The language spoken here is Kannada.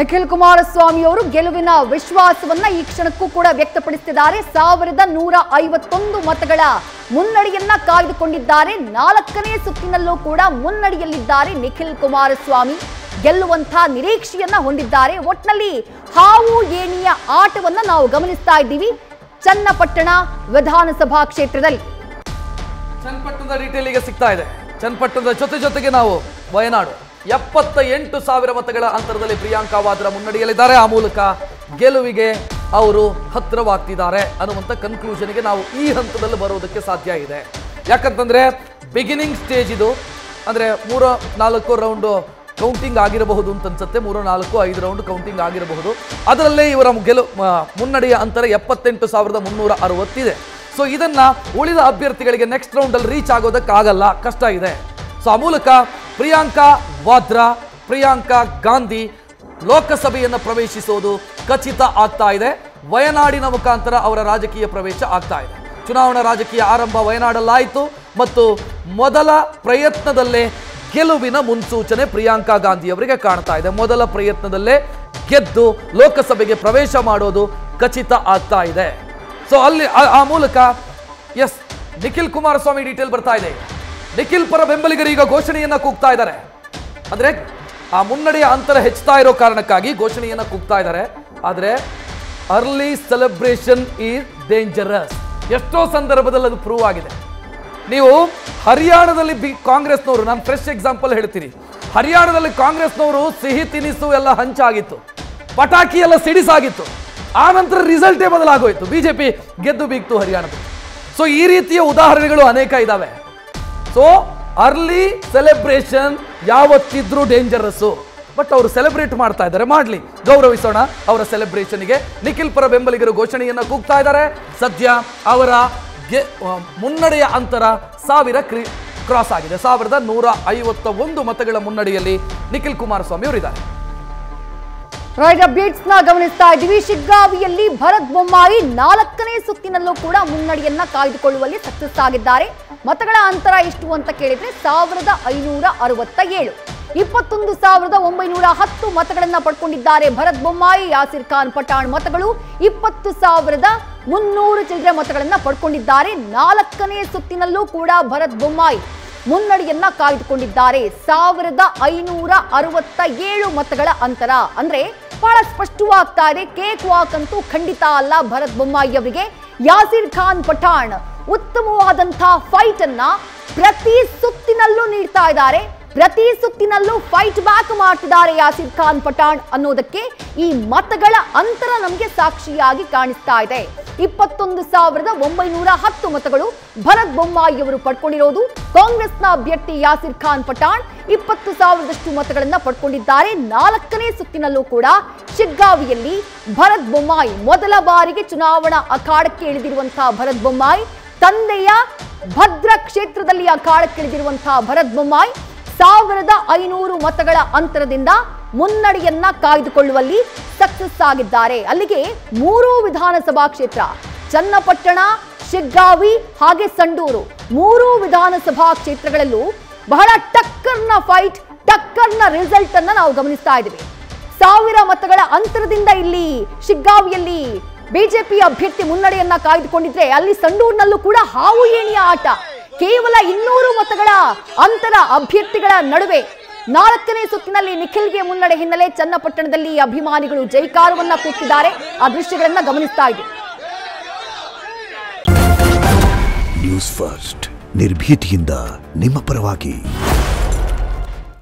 ನಿಖಿಲ್ ಕುಮಾರಸ್ವಾಮಿ ಅವರು ಗೆಲುವಿನ ವಿಶ್ವಾಸವನ್ನ ಈ ಕ್ಷಣಕ್ಕೂ ಕೂಡ ವ್ಯಕ್ತಪಡಿಸಿದ್ದಾರೆ. 1151 ಮತಗಳ ಮುನ್ನಡೆಯನ್ನ ಕಾಯ್ದುಕೊಂಡಿದ್ದಾರೆ. 4ನೇ ಸುತ್ತಿನಲ್ಲೂ ಕೂಡ ಮುನ್ನಡೆಯಲ್ಲಿದ್ದಾರೆ ನಿಖಿಲ್ ಕುಮಾರಸ್ವಾಮಿ. ಗೆಲ್ಲುವಂತ ನಿರೀಕ್ಷೆಯನ್ನ ಹೊಂದಿದ್ದಾರೆ. ಒಟ್ನಲ್ಲಿ ಹಾವು ಏಣಿಯ ಆಟವನ್ನ ನಾವು ಗಮನಿಸ್ತಾ ಇದ್ದೀವಿ ಚನ್ನಪಟ್ಟಣ ವಿಧಾನಸಭಾ ಕ್ಷೇತ್ರದಲ್ಲಿ. ಚನ್ನಪಟ್ಟಣದ ಡೀಟೇಲ್ ಈಗ ಸಿಗ್ತಾ ಇದೆ. ಚನ್ನಪಟ್ಟಣದ ಜೊತೆಗೆ ನಾವು ವಯನಾಡು 78,000 ಮತಗಳ ಅಂತರದಲ್ಲಿ ಪ್ರಿಯಾಂಕಾ ವಾದ್ರಾ ಮುನ್ನಡೆಯಲ್ಲಿದ್ದಾರೆ. ಆ ಮೂಲಕ ಗೆಲುವಿಗೆ ಅವರು ಹತ್ತಿರವಾಗ್ತಿದ್ದಾರೆ ಅನ್ನುವಂಥ ಕನ್ಕ್ಲೂಷನ್ಗೆ ನಾವು ಈ ಹಂತದಲ್ಲಿ ಬರೋದಕ್ಕೆ ಸಾಧ್ಯ ಇದೆ. ಯಾಕಂತಂದ್ರೆ ಬಿಗಿನಿಂಗ್ ಸ್ಟೇಜ್ ಇದು. ಅಂದರೆ 3-4 ರೌಂಡು ಕೌಂಟಿಂಗ್ ಆಗಿರಬಹುದು ಅಂತ ಅನ್ಸುತ್ತೆ. 3-4-5 ರೌಂಡ್ ಕೌಂಟಿಂಗ್ ಆಗಿರಬಹುದು. ಅದರಲ್ಲೇ ಇವರ ಮುನ್ನಡೆಯ ಅಂತರ 78,360 ಇದೆ. ಸೊ ಇದನ್ನ ಉಳಿದ ಅಭ್ಯರ್ಥಿಗಳಿಗೆ ನೆಕ್ಸ್ಟ್ ರೌಂಡಲ್ಲಿ ರೀಚ್ ಆಗೋದಕ್ಕಾಗಲ್ಲ, ಕಷ್ಟ ಇದೆ. ಸೊ ಆ ಮೂಲಕ ಪ್ರಿಯಾಂಕಾ ವಾದ್ರಾ, ಪ್ರಿಯಾಂಕಾ ಗಾಂಧಿ ಲೋಕಸಭೆಯನ್ನು ಪ್ರವೇಶಿಸೋದು ಖಚಿತ ಆಗ್ತಾ ಇದೆ. ವಯನಾಡಿನ ಮುಖಾಂತರ ಅವರ ರಾಜಕೀಯ ಪ್ರವೇಶ ಆಗ್ತಾ ಇದೆ. ಚುನಾವಣಾ ರಾಜಕೀಯ ಆರಂಭ ವಯನಾಡಲ್ಲಾಯಿತು ಮತ್ತು ಮೊದಲ ಪ್ರಯತ್ನದಲ್ಲೇ ಗೆಲುವಿನ ಮುನ್ಸೂಚನೆ ಪ್ರಿಯಾಂಕಾ ಗಾಂಧಿ ಅವರಿಗೆ ಕಾಣ್ತಾ ಇದೆ. ಮೊದಲ ಪ್ರಯತ್ನದಲ್ಲೇ ಗೆದ್ದು ಲೋಕಸಭೆಗೆ ಪ್ರವೇಶ ಮಾಡೋದು ಖಚಿತ ಆಗ್ತಾ ಇದೆ. ಸೊ ಅಲ್ಲಿ ಆ ಮೂಲಕ ಎಸ್ ನಿಖಿಲ್ ಕುಮಾರಸ್ವಾಮಿ ಡೀಟೇಲ್ ಬರ್ತಾ ಇದೆ. ನಿಖಿಲ್ ಪರ ಬೆಂಬಲಿಗರು ಈಗ ಘೋಷಣೆಯನ್ನ ಕೂಗ್ತಾ ಇದ್ದಾರೆ. ಅಂದ್ರೆ ಆ ಮುನ್ನಡೆಯ ಅಂತರ ಹೆಚ್ಚುತ್ತಾ ಇರೋ ಕಾರಣಕ್ಕಾಗಿ ಘೋಷಣೆಯನ್ನ ಕೂಗ್ತಾ ಇದ್ದಾರೆ. ಆದರೆ ಅರ್ಲಿ ಸೆಲೆಬ್ರೇಷನ್ ಈಸ್ ಡೇಂಜರಸ್. ಎಷ್ಟೋ ಸಂದರ್ಭದಲ್ಲಿ ಅದು ಪ್ರೂವ್ ಆಗಿದೆ. ನೀವು ಹರಿಯಾಣದಲ್ಲಿ ಕಾಂಗ್ರೆಸ್ನವರು, ನಾನು ಫ್ರೆಶ್ ಎಕ್ಸಾಂಪಲ್ ಹೇಳ್ತೀನಿ. ಹರಿಯಾಣದಲ್ಲಿ ಕಾಂಗ್ರೆಸ್ನವರು ಸಿಹಿ ತಿನಿಸು ಎಲ್ಲ ಹಂಚಾಗಿತ್ತು, ಪಟಾಕಿ ಎಲ್ಲ ಸಿಡಿಸಾಗಿತ್ತು. ಆ ನಂತರ ರಿಸಲ್ಟೇ ಬದಲಾಗೋಯ್ತು, ಬಿಜೆಪಿ ಗೆದ್ದು ಬೀಗ್ತು ಹರಿಯಾಣದಲ್ಲಿ. ಸೊ ಈ ರೀತಿಯ ಉದಾಹರಣೆಗಳು ಅನೇಕ ಇದಾವೆ. ಸೊ ಅರ್ಲಿ ಸೆಲೆಬ್ರೇಷನ್ ಯಾವತ್ತಿದ್ರೂ ಡೇಂಜರಸ್ಸು. ಬಟ್ ಅವರು ಸೆಲೆಬ್ರೇಟ್ ಮಾಡ್ತಾ ಇದ್ದಾರೆ, ಮಾಡಲಿ, ಗೌರವಿಸೋಣ ಅವರ ಸೆಲೆಬ್ರೇಷನ್ಗೆ. ನಿಖಿಲ್ ಪರ ಬೆಂಬಲಿಗರು ಘೋಷಣೆಯನ್ನ ಕೂಗ್ತಾ ಇದ್ದಾರೆ. ಸದ್ಯ ಅವರ ಮುನ್ನಡೆಯ ಅಂತರ 1000 ಕ್ರಾಸ್ ಆಗಿದೆ. 1151 ಮತಗಳ ಮುನ್ನಡೆಯಲ್ಲಿ ನಿಖಿಲ್ ಕುಮಾರಸ್ವಾಮಿ ಅವರಿದ್ದಾರೆ. ರೈಟ್ ಅಪ್ಡೇಟ್ಸ್ ನ ಗಮನಿಸ್ತಾ ಇದ್ದೀವಿ. ಶಿಗ್ಗಾವಿಯಲ್ಲಿ ಭರತ್ ಬೊಮ್ಮಾಯಿ 4ನೇ ಸುತ್ತಿನಲ್ಲೂ ಕೂಡ ಮುನ್ನಡೆಯನ್ನ ಕಾಯ್ದುಕೊಳ್ಳುವಲ್ಲಿ ಸಕ್ಸಸ್ ಆಗಿದ್ದಾರೆ. ಮತಗಳ ಅಂತರ ಎಷ್ಟು ಅಂತ ಕೇಳಿದ್ರೆ 1567. 21,910 ಮತಗಳನ್ನ ಪಡ್ಕೊಂಡಿದ್ದಾರೆ ಭರತ್ ಬೊಮ್ಮಾಯಿ. ಯಾಸಿರ್ ಖಾನ್ ಪಠಾಣ್ ಮತಗಳು 20,300 ಚಿಲ್ಲರೆ ಮತಗಳನ್ನ ಪಡ್ಕೊಂಡಿದ್ದಾರೆ. 4ನೇ ಸುತ್ತಿನಲ್ಲೂ ಕೂಡ ಭರತ್ ಬೊಮ್ಮಾಯಿ ಮುನ್ನಡೆಯನ್ನ ಕಾಯ್ದುಕೊಂಡಿದ್ದಾರೆ. 1567 ಮತಗಳ ಅಂತರ ಅಂದ್ರೆ ಬಹಳ ಸ್ಪಷ್ಟವಾಗ್ತಾ ಇದೆ. ಕೇಕ್ ವಾಕ್ ಅಂತೂ ಖಂಡಿತ ಅಲ್ಲ ಭರತ್ ಬೊಮ್ಮಾಯಿ ಅವರಿಗೆ. ಯಾಸಿರ್ ಖಾನ್ ಪಠಾಣ್ ಉತ್ತಮವಾದಂತಹ ಫೈಟ್ ಅನ್ನ ಪ್ರತಿ ಸುತ್ತಿನಲ್ಲೂ ನೀಡ್ತಾ ಇದ್ದಾರೆ. ಪ್ರತಿ ಸುತ್ತಿನಲ್ಲೂ ಫೈಟ್ ಬ್ಯಾಕ್ ಮಾಡ್ತಿದ್ದಾರೆ ಯಾಸಿರ್ ಖಾನ್ ಪಠಾಣ್ ಅನ್ನೋದಕ್ಕೆ ಈ ಮತಗಳ ಅಂತರ ನಮಗೆ ಸಾಕ್ಷಿಯಾಗಿ ಕಾಣಿಸ್ತಾ ಇದೆ. 21,910 ಮತಗಳು ಭರತ್ ಬೊಮ್ಮಾಯಿ ಅವರು ಪಡ್ಕೊಂಡಿರೋದು. ಕಾಂಗ್ರೆಸ್ನ ಅಭ್ಯರ್ಥಿ ಯಾಸಿರ್ ಖಾನ್ ಪಠಾಣ್ 20,000ದಷ್ಟು ಮತಗಳನ್ನ ಪಡ್ಕೊಂಡಿದ್ದಾರೆ. 4ನೇ ಸುತ್ತಿನಲ್ಲೂ ಕೂಡ ಶಿಗ್ಗಾವಿಯಲ್ಲಿ ಭರತ್ ಬೊಮ್ಮಾಯಿ ಮೊದಲ ಬಾರಿಗೆ ಚುನಾವಣಾ ಅಖಾಡಕ್ಕೆ ಇಳಿದಿರುವಂತಹ ಭರತ್ ಬೊಮ್ಮಾಯಿ, ತಂದೆಯ ಭದ್ರ ಕ್ಷೇತ್ರದಲ್ಲಿ ಅಖಾಡಕ್ಕೆ ಇಳಿದಿರುವಂತಹ ಭರತ್ ಬೊಮ್ಮಾಯಿ 1500 ಮತಗಳ ಅಂತರದಿಂದ ಮುನ್ನಡೆಯನ್ನ ಕಾಯ್ದುಕೊಳ್ಳುವಲ್ಲಿ ಸಕ್ಸಸ್ ಆಗಿದ್ದಾರೆ. ಅಲ್ಲಿಗೆ 3 ವಿಧಾನಸಭಾ ಕ್ಷೇತ್ರ, ಚನ್ನಪಟ್ಟಣ, ಶಿಗ್ಗಾವಿ ಹಾಗೆ ಸಂಡೂರು, 3 ವಿಧಾನಸಭಾ ಕ್ಷೇತ್ರಗಳಲ್ಲೂ ಬಹಳ ಟಕ್ಕರ್ನ ಫೈಟ್, ಟಕ್ಕರ್ನ ರಿಸಲ್ಟ್ ಅನ್ನ ನಾವು ಗಮನಿಸ್ತಾ ಇದ್ದೀವಿ. 1000 ಮತಗಳ ಅಂತರದಿಂದ ಇಲ್ಲಿ ಶಿಗ್ಗಾವಿಯಲ್ಲಿ ಬಿಜೆಪಿ ಅಭ್ಯರ್ಥಿ ಮುನ್ನಡೆಯನ್ನ ಕಾಯ್ದುಕೊಂಡಿದ್ರೆ ಅಲ್ಲಿ ಸಂಡೂರಿನಲ್ಲೂ ಕೂಡ ಹಾವು ಏಣಿಯ ಆಟ. ಕೇವಲ 200 ಮತಗಳ ಅಂತರ ಅಭ್ಯರ್ಥಿಗಳ ನಡುವೆ 4ನೇ ಸುತ್ತಿನಲ್ಲಿ ನಿಖಿಲ್ಗೆ ಮುನ್ನಡೆ ಹಿನ್ನೆಲೆ ಚನ್ನಪಟ್ಟಣದಲ್ಲಿ ಅಭಿಮಾನಿಗಳು ಜೈಕಾರವನ್ನ ಕೂಗ್ತಿದ್ದಾರೆ. ಆ ದೃಶ್ಯಗಳನ್ನ ಗಮನಿಸ್ತಾ ಇದ್ದೀವಿ. ನ್ಯೂಸ್ ಫಸ್ಟ್ ನಿರ್ಭೀತಿಯಿಂದ ನಿಮ್ಮ ಪರವಾಗಿ.